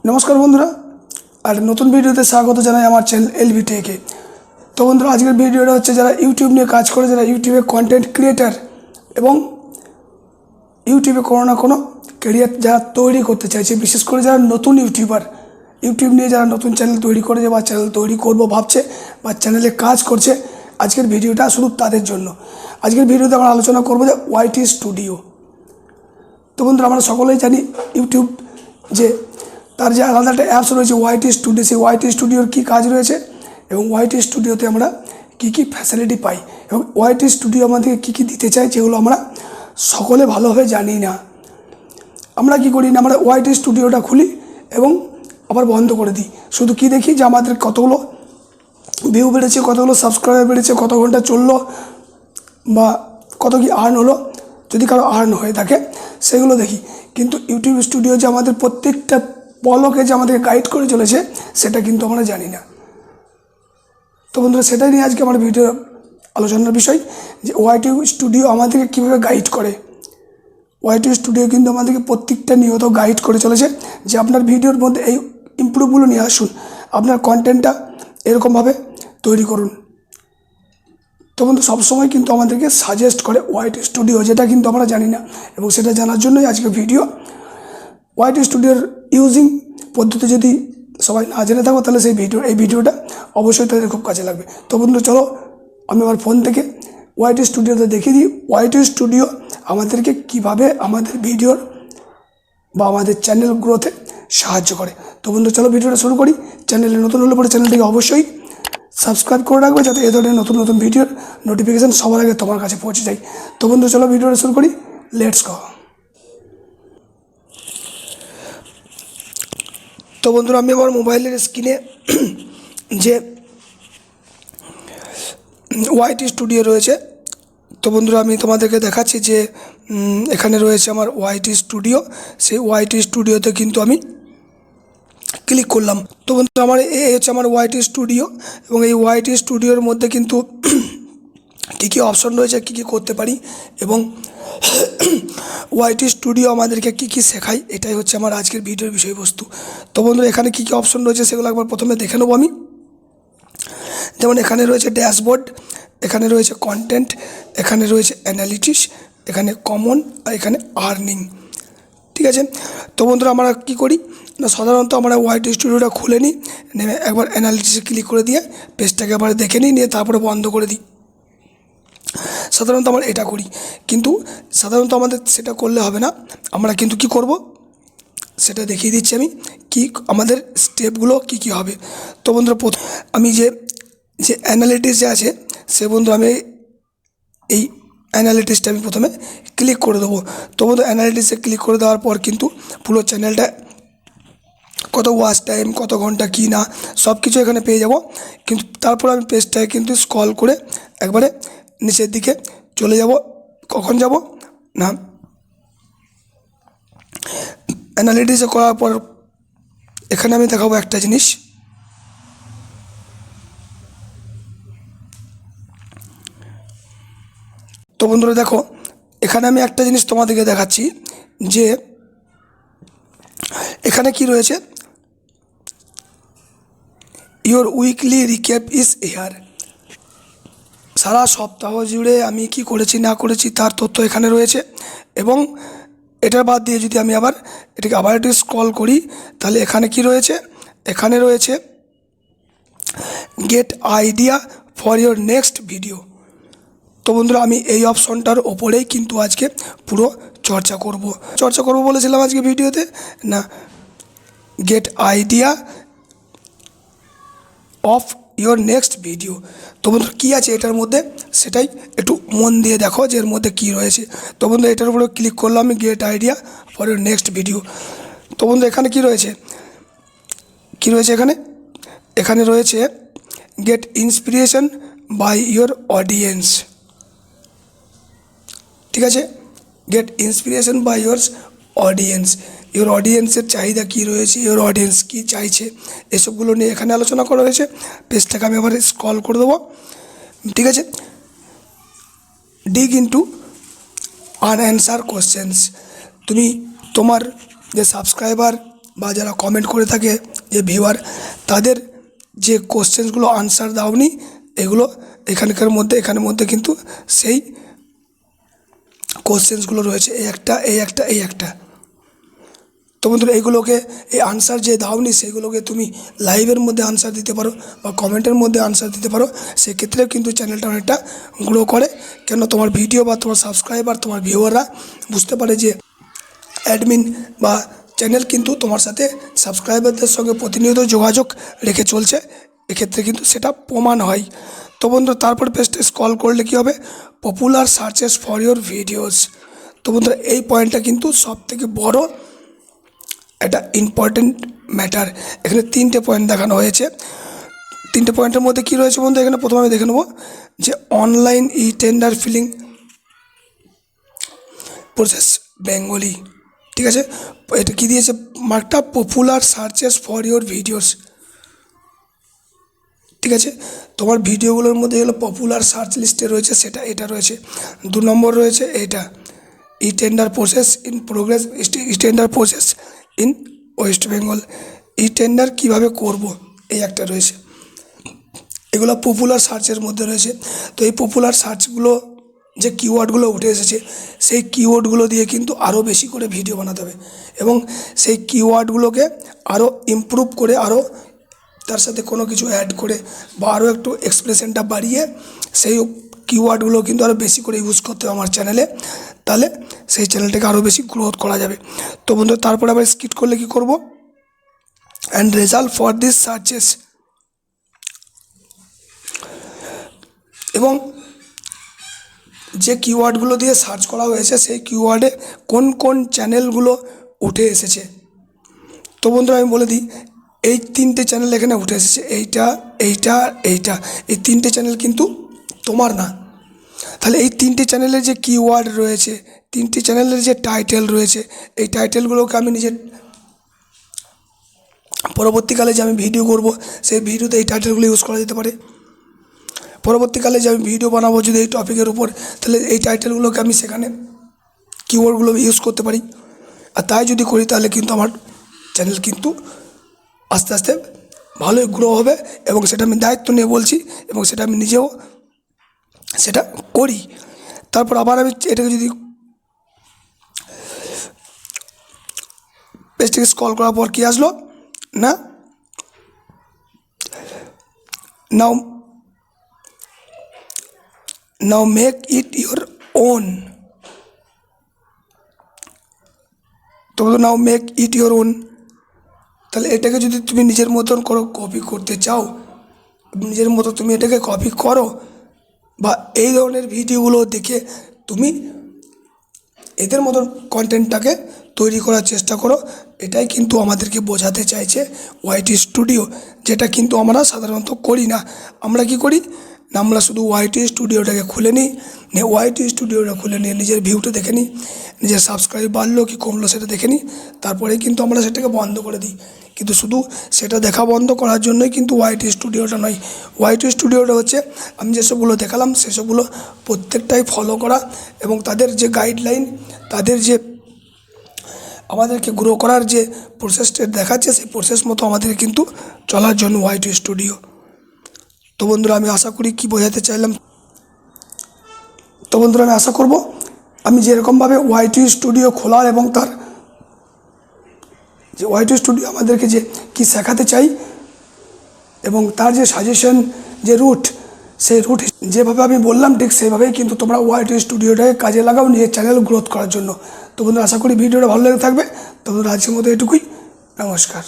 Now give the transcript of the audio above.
নমস্কার বন্ধুরা, আর নতুন ভিডিওতে স্বাগত জানাই আমার চ্যানেল এলবি টেকে। তো বন্ধুরা, আজকের ভিডিওটা হচ্ছে যারা ইউটিউব নিয়ে কাজ করে, যারা ইউটিউবে কন্টেন্ট ক্রিয়েটার এবং ইউটিউবে কোনো না কোনো ক্যারিয়ার যারা তৈরি করতে চাইছে, বিশেষ করে যারা নতুন ইউটিউবার, ইউটিউব নিয়ে যারা নতুন চ্যানেল তৈরি করেছে বা চ্যানেল তৈরি করবো ভাবছে বা চ্যানেলে কাজ করছে, আজকের ভিডিওটা শুধু তাদের জন্য। আজকের ভিডিওতে আমরা আলোচনা করবো যে ওয়াইটি স্টুডিও। তো বন্ধুরা, আমরা সকলেই জানি ইউটিউব যে তার যে আলাদা একটা অ্যাপস রয়েছে ওয়াইটি স্টুডিও, সেই ওয়াইটি স্টুডিওর কী কাজ রয়েছে এবং ওয়াইটি স্টুডিওতে আমরা কী কী ফ্যাসিলিটি পাই এবং ওয়াইটি স্টুডিও আমাদেরকে কী কী দিতে চাই, যেগুলো আমরা সকলে ভালোভাবে জানি না। আমরা কী করি না, আমরা ওয়াইটি স্টুডিওটা খুলি এবং আবার বন্ধ করে দিই। শুধু কি দেখি যে আমাদের কতগুলো ভিউ বেড়েছে, কতগুলো সাবস্ক্রাইবার বেড়েছে, কত ঘন্টা চললো বা কত কি আর্ন হলো, যদি কারো আর্ন হয়ে থাকে সেগুলো দেখি। কিন্তু ইউটিউব স্টুডিও যে আমাদের প্রত্যেকটা পলকে যে আমাদেরকে গাইড করে চলেছে, সেটা কিন্তু আমরা জানি না। তো বন্ধুরা, সেটাই নিয়ে আজকে আমার ভিডিও আলোচনার বিষয়, যে ওয়াইটি স্টুডিও আমাদেরকে কীভাবে গাইড করে। ওয়াইটি স্টুডিও কিন্তু আমাদেরকে প্রত্যেকটা নিয়ত গাইড করে চলেছে যে আপনার ভিডিওর মধ্যে এই ইমপ্রুভগুলো নিয়ে আসুন, আপনার কন্টেন্টটা এরকমভাবে তৈরি করুন। তো বন্ধু, সবসময় কিন্তু আমাদেরকে সাজেস্ট করে ওয়াইটি স্টুডিও, যেটা কিন্তু আমরা জানি না, এবং সেটা জানার জন্যই আজকে ভিডিও। ওয়াইটি স্টুডিওর ইউজিং পদ্ধতি যদি সবাই না জেনে থাকো, তাহলে এই ভিডিওটা অবশ্যই তাদের খুব কাজে লাগবে। তো বন্ধু, চলো আমি আমার ফোন থেকে ওয়াইটি স্টুডিওতে দেখিয়ে দিই ওয়াইটি স্টুডিও আমাদেরকে কিভাবে আমাদের ভিডিওর বা আমাদের চ্যানেল গ্রোথে সাহায্য করে। তো বন্ধু, চলো ভিডিওটা শুরু করি। চ্যানেলে নতুন হলে পরে চ্যানেলটিকে অবশ্যই সাবস্ক্রাইব করে রাখবে, যাতে এ ধরনের নতুন নতুন ভিডিওর নোটিফিকেশান সবার আগে তোমার কাছে পৌঁছে যায়। তো বন্ধু, চলো ভিডিওটা শুরু করি। Let's go. তো বন্ধুরা, আমি আমার মোবাইলের স্ক্রিনে যে ওয়াইটি স্টুডিও রয়েছে, তো বন্ধুরা আমি তোমাদেরকে দেখাচ্ছি যে এখানে রয়েছে আমার ওয়াইটি স্টুডিও। সেই ওয়াইটি স্টুডিওতে কিন্তু আমি ক্লিক করলাম। তো বন্ধুরা, আমার এই হচ্ছে আমার ওয়াইটি স্টুডিও, এবং এই ওয়াইটি স্টুডিওর মধ্যে কিন্তু কী কী অপশন রয়েছে, কী কী করতে পারি, এবং ওয়াইটি স্টুডিও আমাদেরকে কী কী শেখায়, এটাই হচ্ছে আমার আজকের ভিডিওর বিষয়বস্তু। তো বন্ধুরা, এখানে কী কী অপশন রয়েছে সেগুলো একবার প্রথমে দেখে নেবো আমি। যেমন এখানে রয়েছে ড্যাশবোর্ড, এখানে রয়েছে কন্টেন্ট, এখানে রয়েছে অ্যানালিটিক্স, এখানে কমন, আর এখানে আর্নিং। ঠিক আছে। তো বন্ধুরা, আমরা কী করি না, সাধারণত আমরা ওয়াইটি স্টুডিওটা খুলে নিই, নেমে একবার অ্যানালিটিক্সে ক্লিক করে দিয়ে পেজটাকে আবার দেখে নিই, নিয়ে তারপরে বন্ধ করে দিই। সাধারণত আমরা এটা করি, কিন্তু সাধারণত আমাদের সেটা করলে হবে না। আমরা কিন্তু কি করব সেটা দেখিয়ে দিচ্ছি আমি, কি আমাদের স্টেপগুলো কি কি হবে। তো বন্ধুরা, আমি যে অ্যানালিটিক্স যে আছে, সে বন্ধু আমি এই অ্যানালিটিক্সটা আমি প্রথমে ক্লিক করে দেবো। তো বন্ধু, অ্যানালিটিক্সে ক্লিক করে দেওয়ার পর কিন্তু পুরো চ্যানেলটা কত ওয়াচ টাইম, কত ঘন্টা কী না, সব কিছু এখানে পেয়ে যাব। কিন্তু তারপর আমি পেজটাকে কিন্তু স্ক্রল করে একবারে নিচের দিকে চলে যাব। কখন যাব না, অ্যানালিটিক্সে করার পর এখানে আমি দেখাবো একটা জিনিস। তো বন্ধুরা দেখো, এখানে আমি একটা জিনিস তোমাদেরকে দেখাচ্ছি যে এখানে কি রয়েছে, your weekly recap is here. সারা সপ্তাহ জুড়ে আমি কি করেছি না করেছি তার তথ্য এখানে রয়েছে। এবং এটার বাদ দিয়ে যদি আমি আবার এটাকে আবার একটু স্ক্রল করি, তাহলে এখানে কি রয়েছে, এখানে রয়েছে get idea for your next video. তো বন্ধুরা, আমি এই অপশনটার ওপরেই কিন্তু আজকে পুরো চর্চা করব বলেছিলাম আজকে ভিডিওতে, না get idea of your next video. তো বন্ধুরা, কী আছে এটার মধ্যে সেটাই একটু মন দিয়ে দেখো যে এর মধ্যে কী রয়েছে। তো বন্ধুরা, এটার উপরে ক্লিক করলাম আমি, get idea for your next video. তো বন্ধু, এখানে কী রয়েছে এখানে রয়েছে get inspiration by your audience. ঠিক আছে, get inspiration by your audience. Your অডিয়েন্সের চাহিদা কী রয়েছে, ইওর অডিয়েন্স কী চাইছে, এসবগুলো নিয়ে এখানে আলোচনা করা হয়েছে। পেজটাকে আমি আবার স্ক্রল করে দেবো। ঠিক আছে, ডিগ ইনটু আনঅ্যান্সার কোশ্চেন্স। তুমি তোমার যে সাবস্ক্রাইবার বা যারা কমেন্ট করে থাকে যে ভিউয়ার, তাদের যে কোশ্চেন্সগুলো আনসার দাওনি, এগুলো এখানের মধ্যে কিন্তু সেই কোশ্চেন্সগুলো রয়েছে, এই একটা। তো বন্ধুরা এইগুলোকে, এই আনসার যে দাওনি সেগুলোকে তুমি লাইভের মধ্যে আনসার দিতে পারো বা কমেন্টের মধ্যে আনসার দিতে পারো। সেক্ষেত্রেও কিন্তু চ্যানেলটা অনেকটা গ্রো করে, কেন তোমার ভিডিও বা তোমার সাবস্ক্রাইবার, তোমার ভিউয়াররা বুঝতে পারে যে অ্যাডমিন বা চ্যানেল কিন্তু তোমার সাথে সাবস্ক্রাইবারদের সঙ্গে প্রতিনিয়ত যোগাযোগ রেখে চলছে। এক্ষেত্রে কিন্তু সেটা প্রমাণ হয়। তো বন্ধুরা তারপর পেজটা স্ক্রল করলে কী হবে, popular searches for your videos. তো বন্ধুরা এই পয়েন্টটা কিন্তু সবথেকে বড় একটা ইম্পর্টেন্ট ম্যাটার। এখানে 3টে পয়েন্ট দেখানো হয়েছে। 3টে পয়েন্টের মধ্যে কী রয়েছে বন্ধু, এখানে প্রথমে আমি দেখে নেব যে online tender filing process Bengali, ঠিক আছে। এটা কী দিয়েছে মার্কটা, popular searches for your videos, ঠিক আছে। তোমার ভিডিওগুলোর মধ্যে এগুলো পপুলার সার্চ লিস্টে রয়েছে, সেটা এটা রয়েছে। 2 নম্বর রয়েছে এটা tender process in progress, tender process in West Bengal, tender কীভাবে করব, এই একটা রয়েছে। এগুলো পপুলার সার্চের মধ্যে রয়েছে। তো এই পপুলার সার্চগুলো যে কিওয়ার্ডগুলো উঠে এসেছে, সেই কিওয়ার্ডগুলো দিয়ে কিন্তু আরও বেশি করে ভিডিও বানাতে হবে এবং সেই কিওয়ার্ডগুলোকে আরও ইমপ্রুভ করে, আরও তার সাথে কোনো কিছু অ্যাড করে বা আরও একটু এক্সপ্রেশনটা বাড়িয়ে সেই কিওয়ার্ডগুলো কিন্তু আরও বেশি করে ইউজ করতে হবে আমার চ্যানেলে, তাহলে সেই চ্যানেলটাকে আরও বেশি গ্রোথ করা যাবে। তো বন্ধু তারপরে আবার স্কিপ করলে কি করব, and result for this searches, এবং যে কিওয়ার্ডগুলো দিয়ে সার্চ করা হয়েছে সেই কিওয়ার্ডে কোন কোন চ্যানেলগুলো উঠে এসেছে। তো বন্ধুরা আমি বলে দিই, এই 3টে চ্যানেল এখানে উঠে এসেছে, এইটা, এই 3টে চ্যানেল কিন্তু তোমার না। তাহলে এই 3টে চ্যানেলের যে কিওয়ার্ড রয়েছে, 3টে চ্যানেলের যে টাইটেল রয়েছে, এই টাইটেলগুলোকে আমি নিজের পরবর্তীকালে যে আমি ভিডিও করব সেই ভিডিওতে এই টাইটেলগুলো ইউজ করা যেতে পারে। পরবর্তীকালে যে আমি ভিডিও বানাবো যদি এই টপিকের উপর, তাহলে এই টাইটেলগুলোকে আমি সেখানে কিওয়ার্ডগুলো ইউজ করতে পারি। আর তাই যদি করি তাহলে কিন্তু আমার চ্যানেল কিন্তু আস্তে আস্তে ভালোই গ্রো হবে, এবং সেটা আমি দায়িত্ব নিয়ে বলছি এবং সেটা আমি নিজেও সেটা করি। তারপর আবার আমি এটাকে যদি পেজটাকে স্ক্রল করার পর কী আসলো না, নাও মেক ইট ইয়োর ওন। তো নাও মেক ইট ইয়োর ওন, তাহলে এটাকে যদি তুমি নিজের মতন করো, কপি করতে চাও, নিজের মতো তুমি এটাকে কপি করো, বা এই ধরনের ভিডিওগুলো দেখে তুমি এদের মতন কন্টেন্টটাকে তৈরি করার চেষ্টা করো। এটাই কিন্তু আমাদেরকে বোঝাতে চাইছে ওয়াইটি স্টুডিও, যেটা কিন্তু আমরা সাধারণত করি না। আমরা কি করি না, আমরা শুধু ওয়াইটি স্টুডিওটাকে খুলে নিই, ওয়াইটি স্টুডিওটা খুলে নিয়ে নিজের ভিউটা দেখে নিই, নিজের সাবস্ক্রাইব বাড়লো কি কমলো সেটা দেখে নিই, তারপরে কিন্তু আমরা সেটাকে বন্ধ করে দিই। কিন্তু শুধু সেটা দেখা বন্ধ করার জন্যই কিন্তু ওয়াইটি স্টুডিওটা নয়। ওয়াইটি স্টুডিওটা হচ্ছে আমি যেসবগুলো দেখালাম সেসবগুলো প্রত্যেকটাই ফলো করা, এবং তাদের যে গাইডলাইন, তাদের যে আমাদেরকে গ্রো করার যে প্রসেসটা দেখাচ্ছে, সেই প্রসেস মতো আমাদের কিন্তু চলার জন্য ওয়াইটি স্টুডিও। তো বন্ধুরা আমি আশা করি কি বোঝাতে চাইলাম, তো বন্ধুরা আমি আশা করব আমি যেরকমভাবে ওয়াইটি স্টুডিও খোলার এবং তার যে ওয়াইটি স্টুডিও আমাদেরকে যে কি শেখাতে চাই এবং তার যে সাজেশন, যে রুট, সেই রুট যেভাবে আমি বললাম ঠিক সেইভাবেই কিন্তু তোমরা ওয়াইটি স্টুডিওটাকে কাজে লাগাও নিজের চ্যানেল গ্রোথ করার জন্য। তো বন্ধুরা আশা করি ভিডিওটা ভালো লেগে থাকবে। তো বন্ধুরা আজকের মতো এটুকুই, নমস্কার।